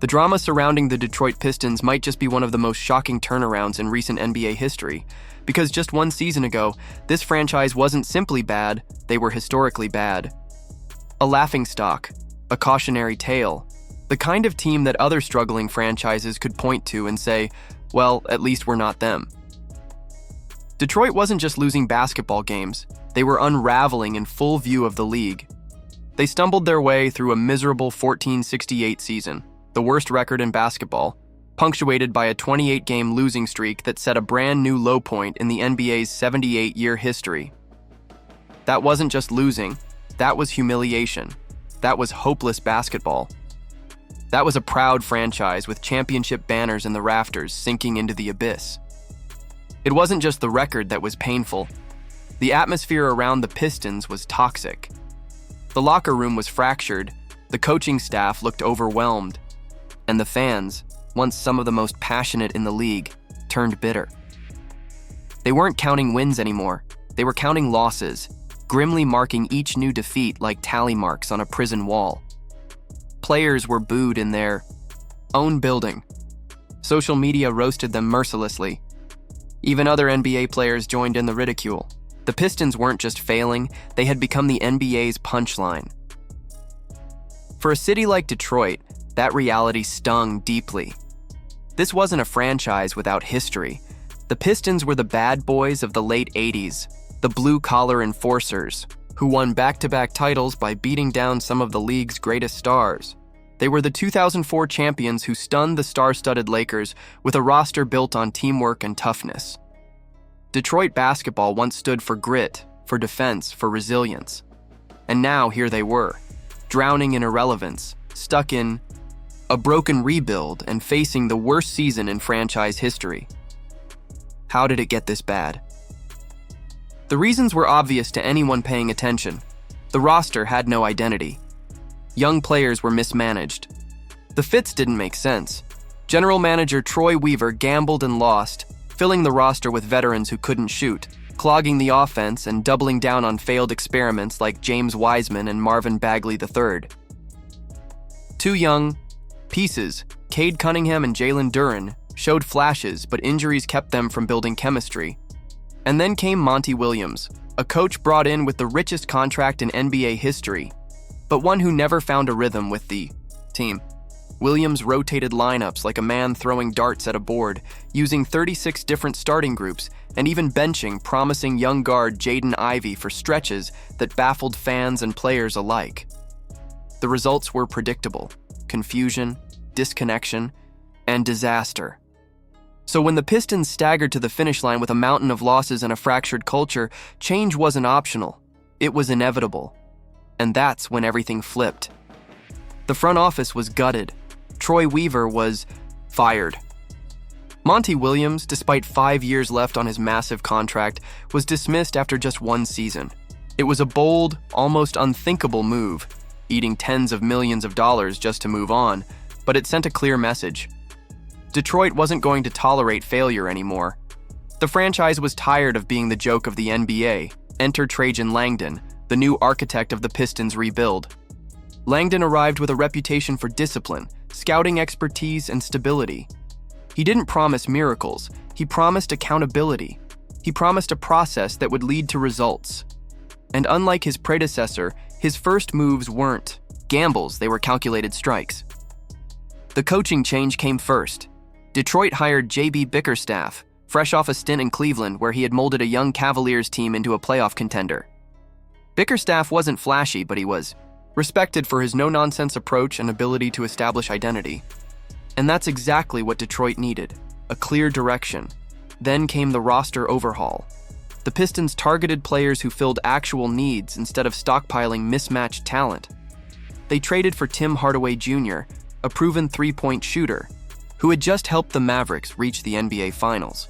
The drama surrounding the Detroit Pistons might just be one of the most shocking turnarounds in recent NBA history, because just one season ago, this franchise wasn't simply bad, they were historically bad. A laughingstock, a cautionary tale, the kind of team that other struggling franchises could point to and say, well, at least we're not them. Detroit wasn't just losing basketball games, they were unraveling in full view of the league. They stumbled their way through a miserable 14-68 season, the worst record in basketball, punctuated by a 28-game losing streak that set a brand new low point in the NBA's 78-year history. That wasn't just losing, that was humiliation. That was hopeless basketball. That was a proud franchise with championship banners in the rafters sinking into the abyss. It wasn't just the record that was painful. The atmosphere around the Pistons was toxic. The locker room was fractured, the coaching staff looked overwhelmed, and the fans, once some of the most passionate in the league, turned bitter. They weren't counting wins anymore. They were counting losses, grimly marking each new defeat like tally marks on a prison wall. Players were booed in their own building. Social media roasted them mercilessly. Even other NBA players joined in the ridicule. The Pistons weren't just failing, they had become the NBA's punchline. For a city like Detroit, that reality stung deeply. This wasn't a franchise without history. The Pistons were the bad boys of the late 80s, the blue-collar enforcers, who won back-to-back titles by beating down some of the league's greatest stars. They were the 2004 champions who stunned the star-studded Lakers with a roster built on teamwork and toughness. Detroit basketball once stood for grit, for defense, for resilience. And now here they were, drowning in irrelevance, stuck in a broken rebuild and facing the worst season in franchise history. How did it get this bad? The reasons were obvious to anyone paying attention. The roster had no identity. Young players were mismanaged. The fits didn't make sense. General manager Troy Weaver gambled and lost, filling the roster with veterans who couldn't shoot, clogging the offense and doubling down on failed experiments like James Wiseman and Marvin Bagley III. Two young pieces, Cade Cunningham and Jalen Duren, showed flashes, but injuries kept them from building chemistry. And then came Monty Williams, a coach brought in with the richest contract in NBA history, but one who never found a rhythm with the team. Williams rotated lineups like a man throwing darts at a board, using 36 different starting groups, and even benching promising young guard Jaden Ivey for stretches that baffled fans and players alike. The results were predictable: confusion, disconnection, and disaster. So when the Pistons staggered to the finish line with a mountain of losses and a fractured culture, change wasn't optional. It was inevitable. And that's when everything flipped. The front office was gutted. Troy Weaver was fired. Monty Williams, despite 5 years left on his massive contract, was dismissed after just one season. It was a bold, almost unthinkable move, eating tens of millions of dollars just to move on, but it sent a clear message. Detroit wasn't going to tolerate failure anymore. The franchise was tired of being the joke of the NBA. Enter Trajan Langdon, the new architect of the Pistons' rebuild. Langdon arrived with a reputation for discipline, scouting expertise, and stability. He didn't promise miracles, he promised accountability. He promised a process that would lead to results. And unlike his predecessor, his first moves weren't gambles, they were calculated strikes. The coaching change came first. Detroit hired J.B. Bickerstaff, fresh off a stint in Cleveland where he had molded a young Cavaliers team into a playoff contender. Bickerstaff wasn't flashy, but he was respected for his no-nonsense approach and ability to establish identity. And that's exactly what Detroit needed, a clear direction. Then came the roster overhaul. The Pistons targeted players who filled actual needs instead of stockpiling mismatched talent. They traded for Tim Hardaway Jr., a proven three-point shooter, who had just helped the Mavericks reach the NBA Finals.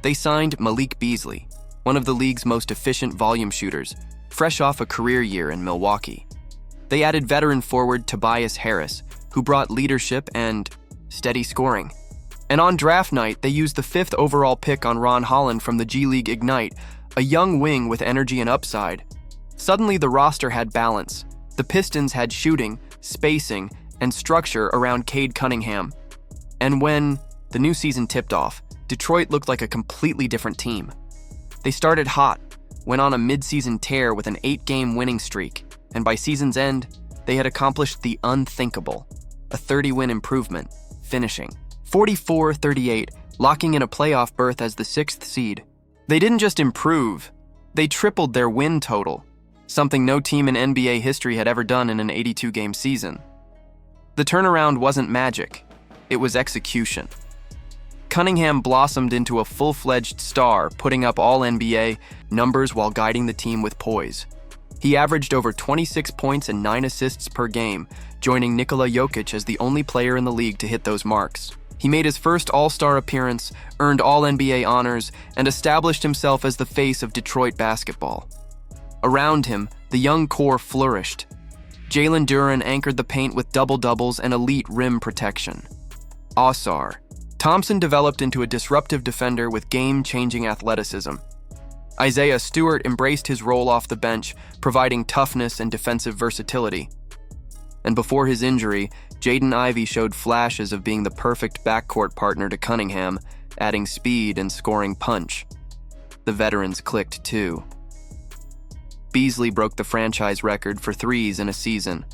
They signed Malik Beasley, one of the league's most efficient volume shooters, fresh off a career year in Milwaukee. They added veteran forward Tobias Harris, who brought leadership and steady scoring. And on draft night, they used the 5th overall pick on Ron Holland from the G League Ignite, a young wing with energy and upside. Suddenly, the roster had balance. The Pistons had shooting, spacing, and structure around Cade Cunningham. And when the new season tipped off, Detroit looked like a completely different team. They started hot, went on a mid-season tear with an 8-game winning streak, and by season's end, they had accomplished the unthinkable, a 30-win improvement, finishing 44-38, locking in a playoff berth as the 6th seed. They didn't just improve, they tripled their win total, something no team in NBA history had ever done in an 82-game season. The turnaround wasn't magic, it was execution. Cunningham blossomed into a full-fledged star, putting up all-NBA numbers while guiding the team with poise. He averaged over 26 points and 9 assists per game, joining Nikola Jokic as the only player in the league to hit those marks. He made his first All-Star appearance, earned All-NBA honors, and established himself as the face of Detroit basketball. Around him, the young core flourished. Jalen Duren anchored the paint with double-doubles and elite rim protection. Ausar Thompson developed into a disruptive defender with game-changing athleticism. Isaiah Stewart embraced his role off the bench, providing toughness and defensive versatility. And before his injury, Jaden Ivey showed flashes of being the perfect backcourt partner to Cunningham, adding speed and scoring punch. The veterans clicked too. Beasley broke the franchise record for threes in a season.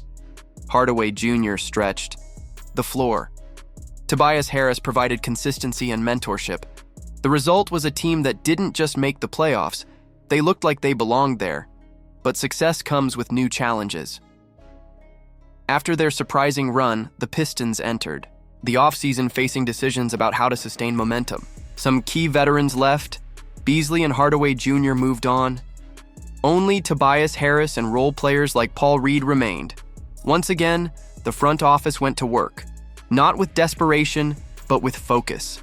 Hardaway Jr. stretched the floor. Tobias Harris provided consistency and mentorship. The result was a team that didn't just make the playoffs, they looked like they belonged there. But success comes with new challenges. After their surprising run, the Pistons entered the offseason facing decisions about how to sustain momentum. Some key veterans left, Beasley and Hardaway Jr. moved on. Only Tobias Harris and role players like Paul Reed remained. Once again, the front office went to work, not with desperation, but with focus.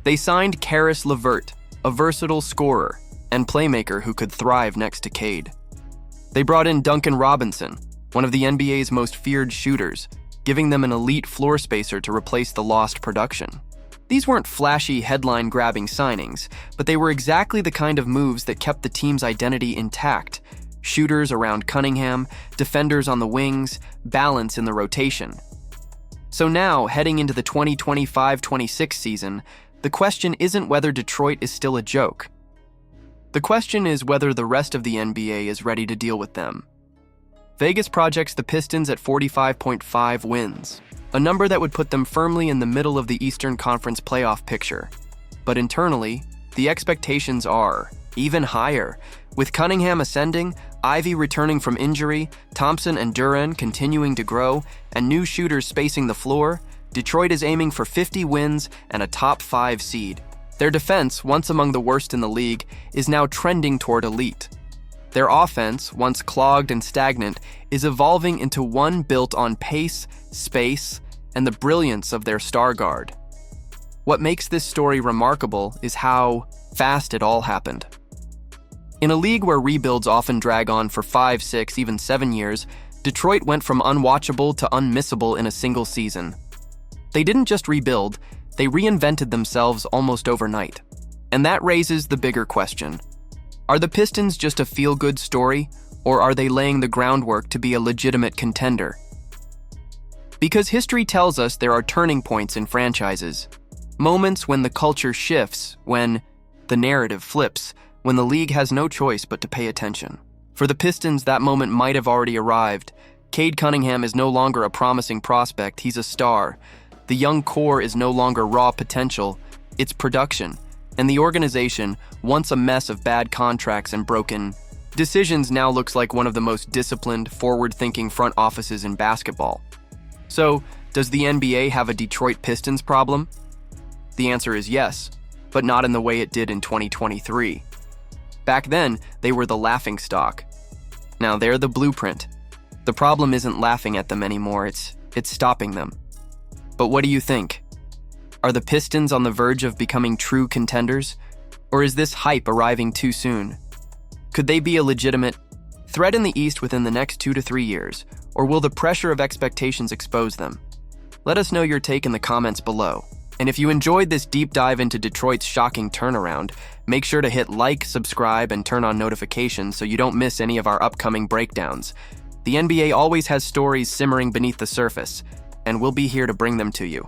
They signed Karis LeVert, a versatile scorer and playmaker who could thrive next to Cade. They brought in Duncan Robinson, one of the NBA's most feared shooters, giving them an elite floor spacer to replace the lost production. These weren't flashy, headline-grabbing signings, but they were exactly the kind of moves that kept the team's identity intact. Shooters around Cunningham, defenders on the wings, balance in the rotation. So now, heading into the 2025-26 season, the question isn't whether Detroit is still a joke. The question is whether the rest of the NBA is ready to deal with them. Vegas projects the Pistons at 45.5 wins, a number that would put them firmly in the middle of the Eastern Conference playoff picture. But internally, the expectations are even higher. With Cunningham ascending, Ivey returning from injury, Thompson and Duren continuing to grow, and new shooters spacing the floor, Detroit is aiming for 50 wins and a top 5 seed. Their defense, once among the worst in the league, is now trending toward elite. Their offense, once clogged and stagnant, is evolving into one built on pace, space, and the brilliance of their star guard. What makes this story remarkable is how fast it all happened. In a league where rebuilds often drag on for 5, 6, even 7 years, Detroit went from unwatchable to unmissable in a single season. They didn't just rebuild, they reinvented themselves almost overnight. And that raises the bigger question. Are the Pistons just a feel-good story, or are they laying the groundwork to be a legitimate contender? Because history tells us there are turning points in franchises. Moments when the culture shifts, when the narrative flips, when the league has no choice but to pay attention. For the Pistons, that moment might have already arrived. Cade Cunningham is no longer a promising prospect, he's a star. The young core is no longer raw potential, it's production. And the organization, once a mess of bad contracts and broken decisions, now looks like one of the most disciplined, forward-thinking front offices in basketball. So, does the NBA have a Detroit Pistons problem? The answer is yes, but not in the way it did in 2023. Back then, they were the laughingstock. Now they're the blueprint. The problem isn't laughing at them anymore, it's stopping them. But what do you think? Are the Pistons on the verge of becoming true contenders? Or is this hype arriving too soon? Could they be a legitimate threat in the East within the next 2 to 3 years? Or will the pressure of expectations expose them? Let us know your take in the comments below. And if you enjoyed this deep dive into Detroit's shocking turnaround, make sure to hit like, subscribe, and turn on notifications so you don't miss any of our upcoming breakdowns. The NBA always has stories simmering beneath the surface, and we'll be here to bring them to you.